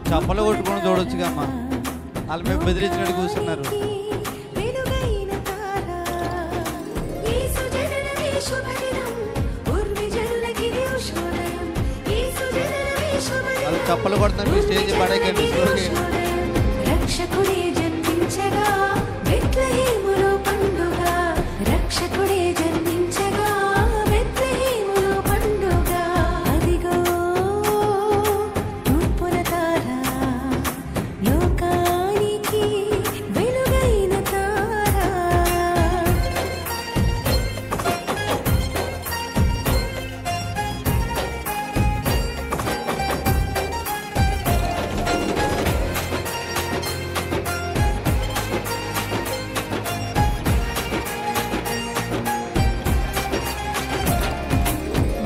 చప్పలు కొట్టుకొని చూడొచ్చుగా అమ్మా. వాళ్ళు మేము బెదిరించినట్టు కూర్చున్నారు. వాళ్ళు చప్పలు కొడుతున్నారు. మీ స్టేజ్ పడేకండి. రక్షకుడే జన్మించగా బెత్లెహేములో పండుగ, రక్షకుడే జన్మించగా బెత్లెహేములో పండుగ. అదిగో తూర్పున తార, లోకానికి వెలుగైన తార.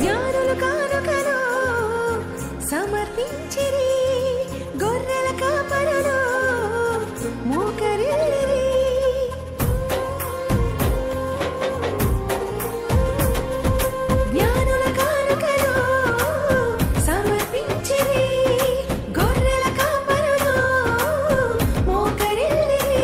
జ్ఞానులు కానుకలు సమర్పించిరి, గొర్రెల కాపరులు మోకరిల్లిరి. జ్ఞానుల కానుకలు సమర్పించిరి, గొర్రెల కాపరులు మోకరిల్లిరి.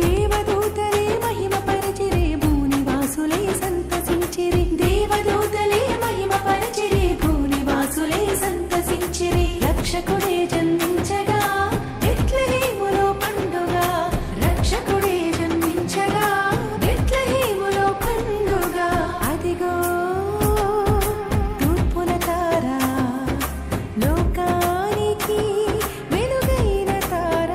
దేవదూతలే మహిమ పరిచిరే, భూనివాసులే సంతసించిరి. దేవదూతలే మహిమ పరిచిరే, భూనివాసులే సంతసించిరి. రక్షకుడే జన్మించగా బెత్లెహేములో పండుగ, రక్షకుడే జన్మించగా బెత్లెహేములో పండుగ. అదిగో తూర్పున తార, లోకానికి వెలుగైన తార.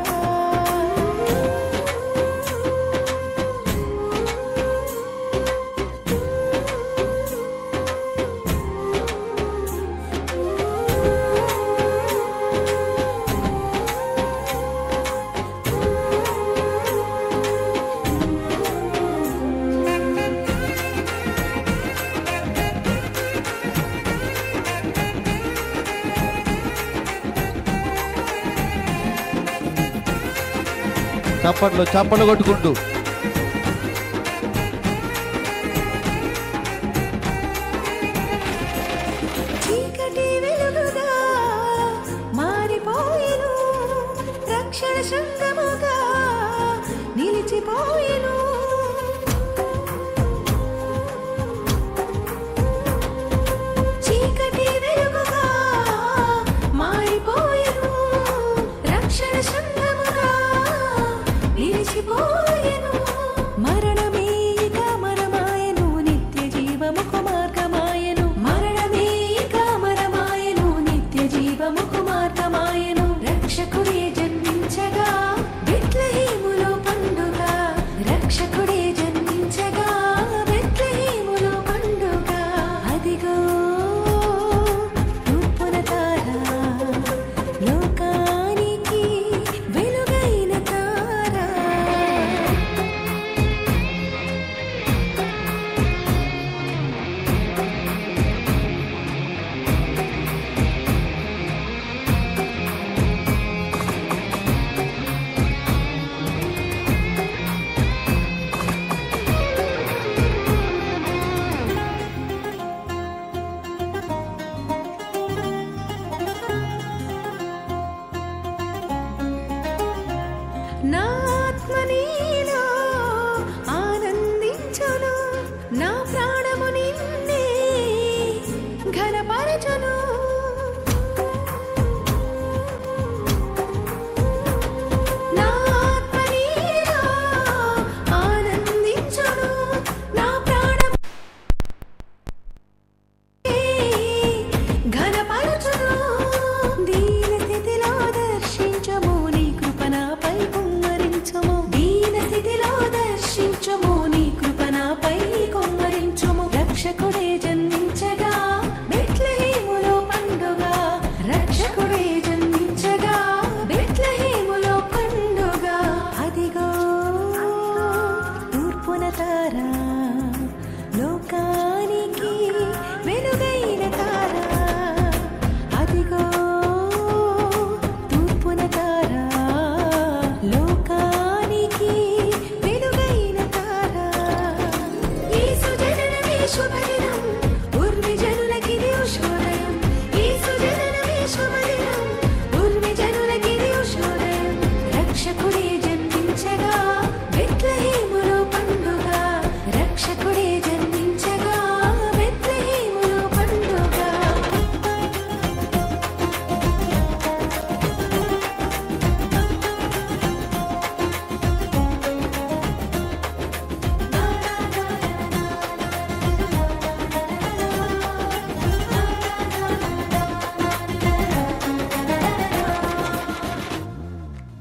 చప్పట్లు కొట్టుకుంటూ చీకటి వెలుగుగా మారిపోయెను, రక్షణ శృంగముగా నిలిచిపోయెను. చీకటి వెలుగుగా మారిపోయెను, రక్షణ శృంగముగా నిలిచిపోయెను. మరణమే ఇక మరమాయెను, నిత్య జీవముకు మార్గమాయెను. మరణమే ఇక మరమాయెను, నిత్య జీవముకు మార్గమాయెను. రక్షకుడే జన్మించగా బెత్లెహేములో పండుగ, రక్షకుడే జన్మించగా బెత్లెహేములో పండుగ. అదిగో తూర్పున తార, లోకానికి వెలుగైన తార. నా ఆత్మ నీలో ఆనందించును, నా ప్రాణము నిన్నే ఘనపరచును. నా ఆత్మ నీలో ఆనందించును, నా ప్రాణము ఘనపరచును. దీన స్థితిలో దర్శించము, నీ కృప నాపై కుమ్మరించు.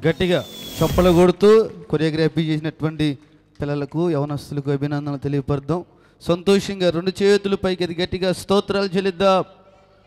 గట్టిగా చప్పలు కొడుతూ కొరియోగ్రఫీ చేసినటువంటి పిల్లలకు యవనస్తులకు అభినందనలు తెలియపరుద్దాం. సంతోషంగా 2 చేతులు పైకి గట్టిగా స్తోత్రాలు చెల్లిద్దాం.